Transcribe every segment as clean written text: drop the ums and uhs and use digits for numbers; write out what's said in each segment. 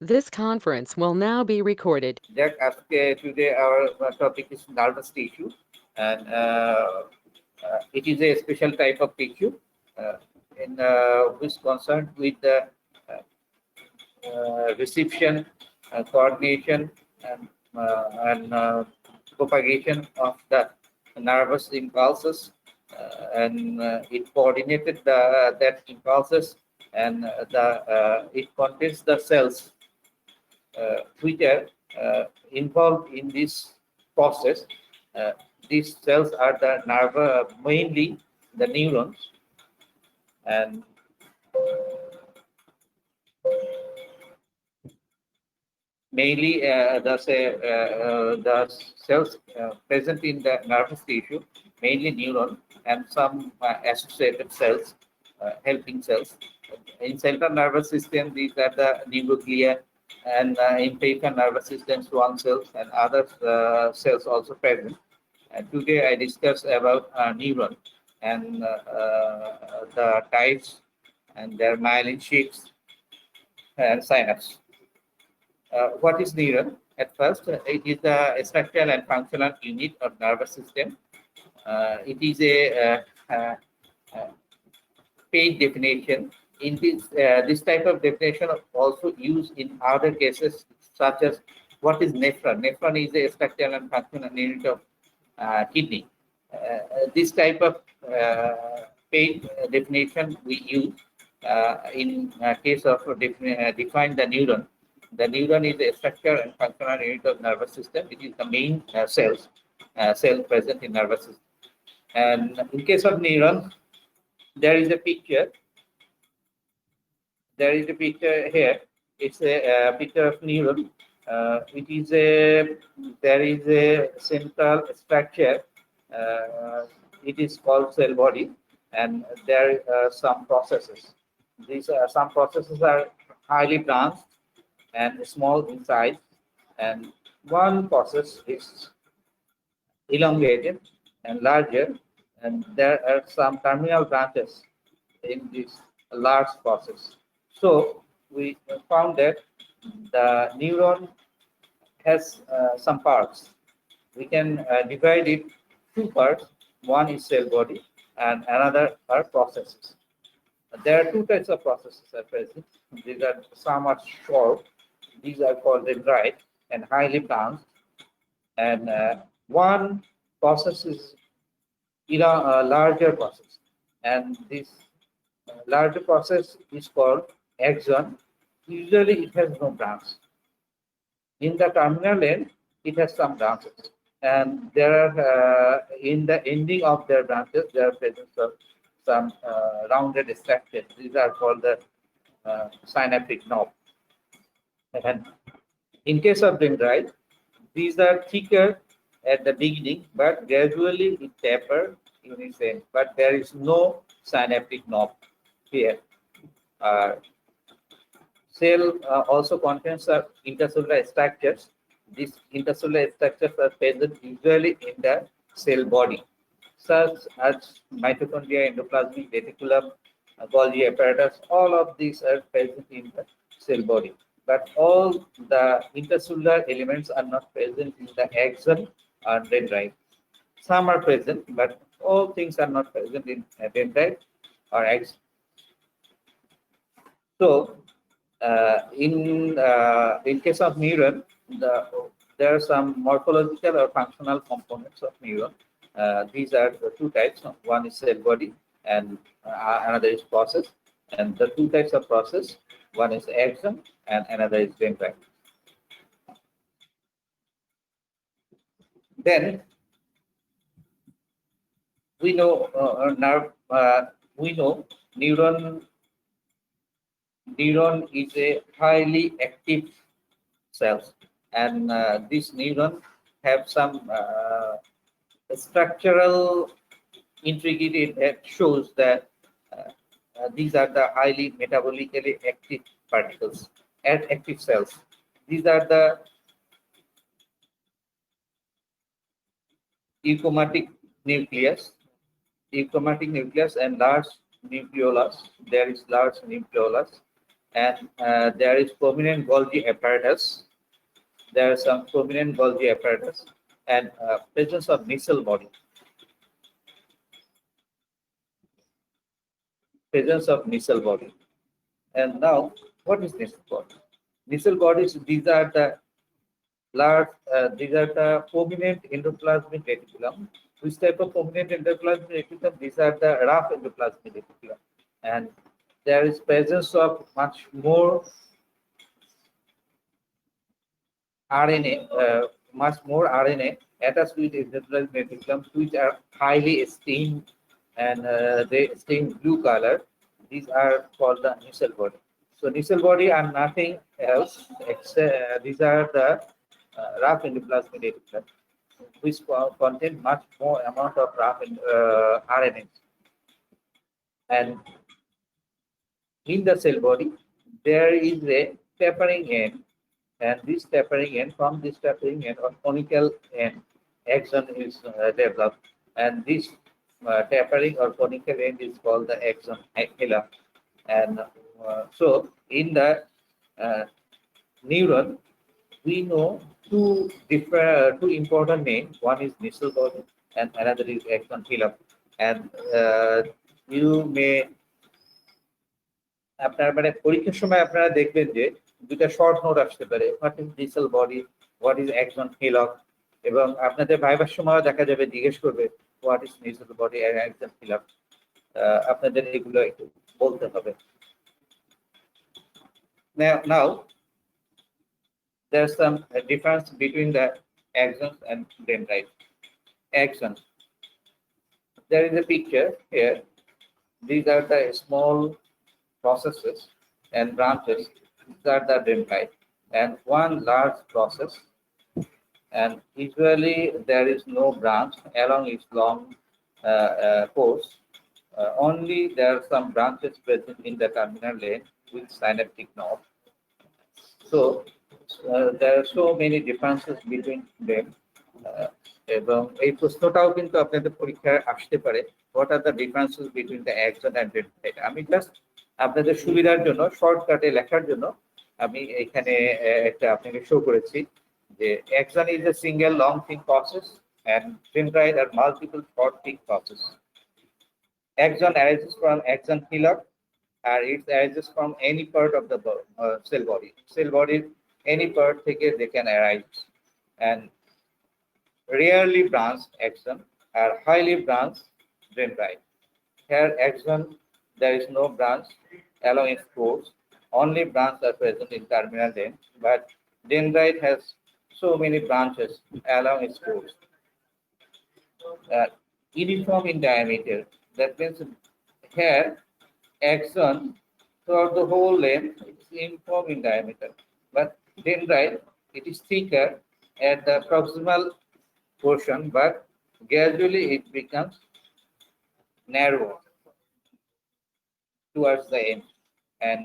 This conference will now be recorded. Jack, today our topic is nervous tissue, and it is a special type of tissue uh, in which concerned with the reception, coordination, and propagation of the nervous impulses, and it coordinated that impulses, and it contains the cells which are involved in this process. Uh, these cells are the nerve, mainly the neurons, and mainly the cells present in the nervous tissue, mainly neuron, and some associated cells, helping cells. In central nervous system, these are the neuroglia, and in peripheral nervous system, swan cells and other cells also present. And today I discuss about neuron and the types and their myelin sheaths and synapse. What is neuron? At first, it is a structural and functional unit of nervous system. It is a uh, paid definition. In this type of definition also used in other cases, such as what is nephron. Nephron is a structural and functional unit of kidney. This type of paid definition we use in case of define the neuron. The neuron is a structure and functional unit of nervous system. It is the main cell present in nervous system. And in case of neuron, there is a picture. There is a picture here. It's a picture of neuron. It is a there is a central structure. Uh, it is called cell body, and there are some processes. These some processes are highly branched and small in size, and one process is elongated and larger, and there are some terminal branches in this large process. So we found that the neuron has some parts. We can divide it two parts. One is cell body, and another are processes. There are two types of processes at present. These are some are short. These are called dendrites and highly branched. And one process is a larger process, and this larger process is called axon. Usually, it has no branch. In the terminal end, it has some branches, and there are in the ending of their branches there are presence of some rounded structures. These are called the synaptic knob. And in case of dendrite, these are thicker at the beginning, but gradually it taper in its end. But there is no synaptic knob here. Uh, Cell also contains intercellular structures. These intercellular structures are present usually in the cell body, such as mitochondria, endoplasmic reticulum, Golgi apparatus. All of these are present in the cell body. But all the intercellular elements are not present in the axon or dendrite. Some are present, but all things are not present in dendrite or axon. So, in case of neuron, there are some morphological or functional components of neuron. These are the two types. One is cell body, and another is process. And the two types of process, one is axon, and another is dendrite. Then we know nerve. We know neuron is a highly active cells, and these neuron have some structural integrity that shows that these are the highly metabolically active particles and active cells. These are the euchromatic nucleus, and large nucleolus. There is large nucleolus, and there is prominent Golgi apparatus. There are some prominent Golgi apparatus and presence of nasal body. Presence of nasal body. And now, what is nasal body? Nasal bodies, these are the large, these are the prominent endoplasmic reticulum. Which type of prominent endoplasmic reticulum? These are the rough endoplasmic reticulum. And there is presence of much more RNA attached with endoplasmic reticulum, which are highly stained and they stain blue color. These are called the nasal body. So nasal body are nothing else except these are the rough endoplasmic reticulum, which contain much more amount of rough RNA. And in the cell body, there is a tapering end, and this tapering end, from this tapering end or conical end, axon is developed, and this tapering or conical end is called the axon hillock. And so, in the uh, neuron, we know two important names. One is nasal body, and another is axon hillock. And you may আপনার মানে পরীক্ষার সময় আপনারা দেখবেন যে দুইটা short note আসতে পারে, what is Nissl body, what is axon hillock, এবং আপনাদের ভাইবার সময় দেখা যাবে জিজ্ঞেস করবে what is Nissl body and axon hillock. আপনাদের এগুলো একটু বলতে হবে। Now there's some difference between the axons and dendrites. Axons, there is a picture here. These are the small processes and branches that are dendrite, and one large process, and usually there is no branch along its long course. Only there are some branches present in the terminal lane with synaptic knob. So there are so many differences between them. এবং এই প্রশ্নটাও কিন্তু আপনাদের পরীক্ষায় আসতে পারে, what are the differences between the Axon and dendrite. আমি just আপনাদের সুবিধার জন্য শর্টকাটে লেখার জন্য আমি এখানে একটা আপনাকে শো করেছি যে Axon is a single long thing process and dendrite are multiple short thick process. Axon arises from axon hillock, or it arises from any part of the cell body. Cell body, any part থেকে they can arise, and rarely branched axon are highly branched dendrite. Here axon, there is no branch along its course. Only branches are present in terminal end, but dendrite has so many branches along its course. Uniform in diameter. That means here axon throughout the whole length is uniform in diameter, but dendrite it is thicker at the proximal portion, but gradually it becomes narrow towards the end, and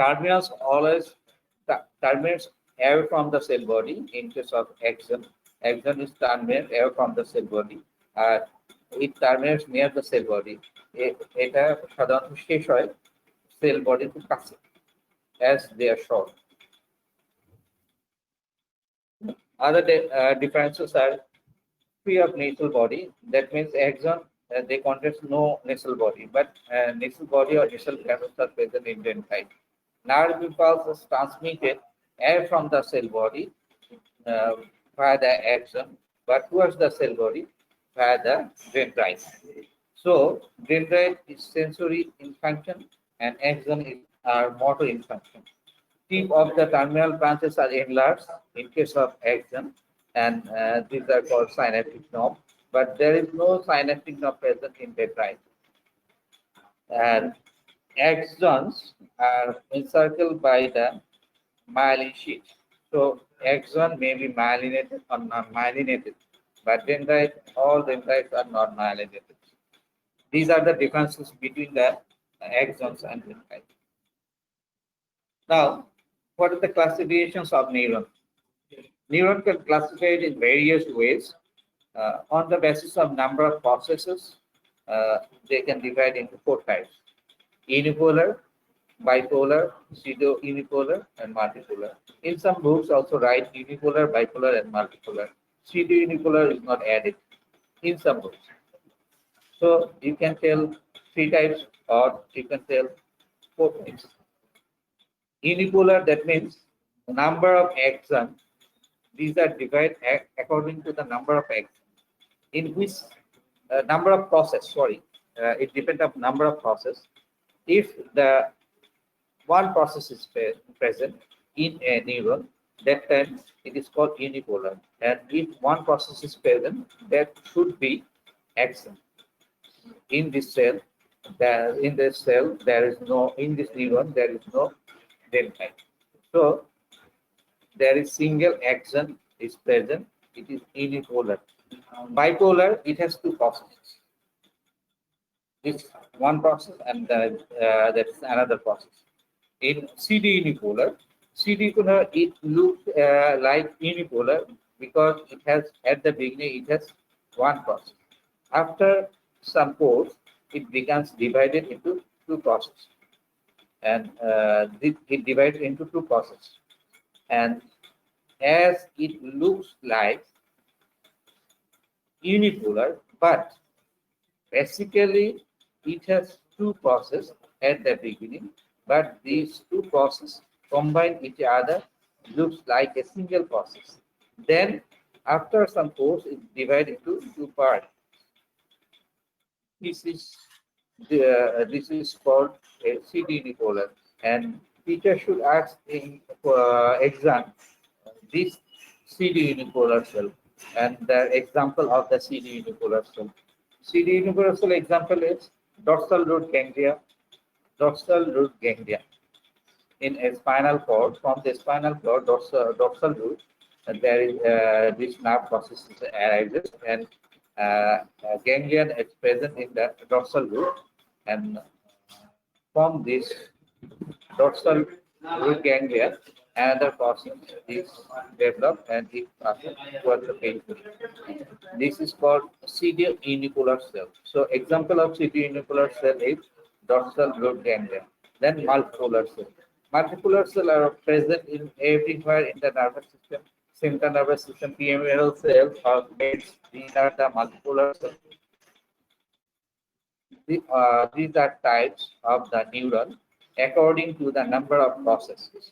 terminals always terminates away from the cell body. In case of axon, axon is terminate away from the cell body, it terminates near the cell body. এটা সাধারণত শেষ হয় sell বডির খুব কাছে, as they are short. Other differences are free of nasal body. That means axon they contain no nasal body, but nasal body or nasal granules are present in dendrite. Nerve impulse is transmitted away from the cell body via the axon, but towards the cell body via the dendrites. So dendrite is sensory in function, and axon is motor in function. Tip of the terminal branches are enlarged in case of axon, and these are called synaptic knob, but there is no synaptic knob present in dendrite. And axons are encircled by the myelin sheath. So axon may be myelinated or non myelinated, but dendrite, all dendrites are not myelinated. These are the differences between the axons and dendrites. Now, what are the classifications of neuron? Neuron can classify it in various ways. On the basis of number of processes, they can divide into 4 types: unipolar, bipolar, pseudo-unipolar, and multipolar. In some books, also write unipolar, bipolar, and multipolar. Pseudo-unipolar is not added in some books. So you can tell three types, or you can tell four types. Unipolar, that means number of axons. These are divided according to the number of axons. In which number of process, sorry, it depends on number of process. If the one process is present in a neuron, that time it is called unipolar. And if one process is present, that should be axon. In this cell, there is no, in this neuron there is no dendrite. So there is single axon is present. It is unipolar. Bipolar, it has two processes. This one process and that's another process. In CD unipolar, it looks like unipolar because it has at the beginning it has one process. After some course, it becomes divided into two processes, and it divides into two processes. And as it looks like unipolar, but basically it has two processes at the beginning, but these two processes combine each other, looks like a single process. Then after some course, it divided into two parts. This is this is called a CD unipolar, and teacher should ask in exam this CD unipolar cell and the example of the CD unipolar cell. CD unipolar cell example is dorsal root ganglia. Dorsal root ganglia in a spinal cord. From the spinal cord, dorsal root, there is this nerve process arises, and ganglion is present in the dorsal root, and from this dorsal root ganglia, another process is developed and it passes towards the pain. This is called CD unipolar cell. So example of CD unipolar cell is dorsal root ganglia. Then multipolar cell. Multipolar cells are present in everywhere in the nervous system, central nervous system, pyramidal cells or beds. These are the multipolar cells. These are types of the neuron according to the number of processes.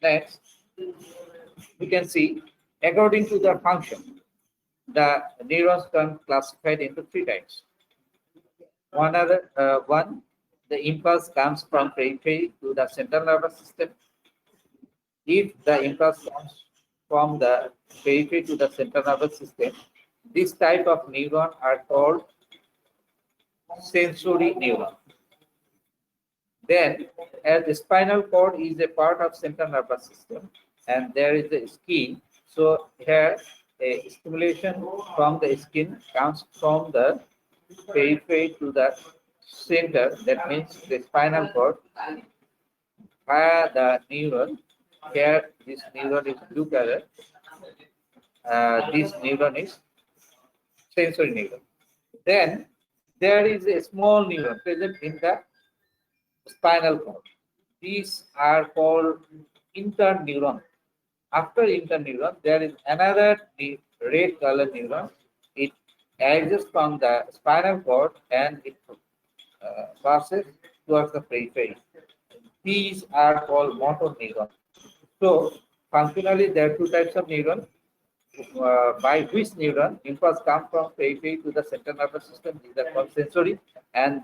Next, we can see according to the function, the neurons can classified into three types. One, the impulse comes from periphery to the central nervous system. If the impulse comes from the periphery to the central nervous system, this type of neuron are called sensory neuron. Then, as the spinal cord is a part of central nervous system, and there is a skin, so here a stimulation from the skin comes from the periphery to the center. That means the spinal cord, via the neuron. Here, this neuron is blue color. This neuron is sensory neuron. Then there is a small neuron present in the spinal cord. These are called interneuron. After interneuron, there is another red color neuron. It arises from the spinal cord and it passes towards the periphery. These are called motor neurons. So, functionally, there are two types of neurons. By which neuron impulse comes from periphery to the central nervous system, these are called sensory, and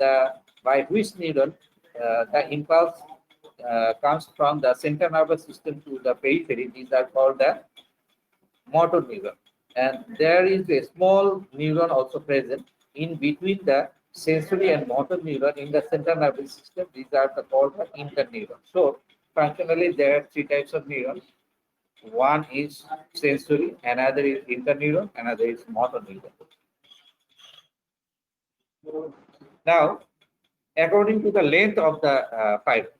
by which neuron the impulse comes from the central nervous system to the periphery, these are called the motor neuron. And there is a small neuron also present in between the sensory and motor neuron in the central nervous system. These are called the interneuron. So functionally, there are three types of neurons. One is sensory, another is interneuron, another is motor neuron. Now, according to the length of the fiber,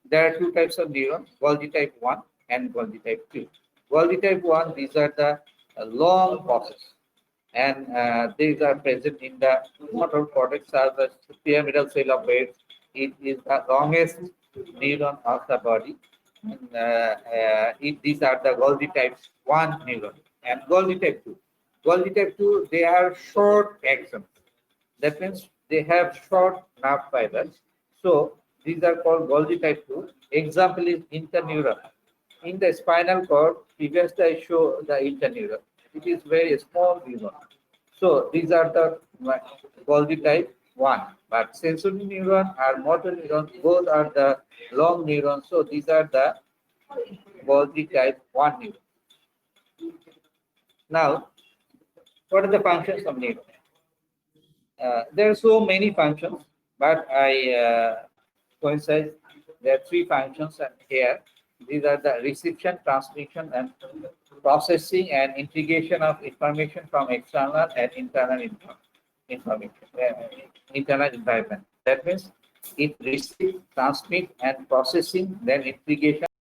there are two types of neurons, Golgi type 1 and Golgi type 2. Golgi type 1, these are the long process, and these are present in the motor cortex as the pyramidal cell of brain, It is the longest neuron of the body. These are the Golgi type 1 neuron and Golgi type 2. Golgi type 2, they are short axons. That means they have short nerve fibers. So these are called Golgi type 2. Example is interneuron. In the spinal cord, previously I show the interneuron. It is very small neuron. So these are the Golgi type 1. But sensory neuron or motor neurons, both are the long neurons. So these are the Golgi type 1 neuron. Now, what are the functions of neuron? There are so many functions, but I coincide. There are three functions here. These are the reception, transmission, and processing and integration of information from external and internal information, internal environment. That means it receives, transmit, and processing, then integration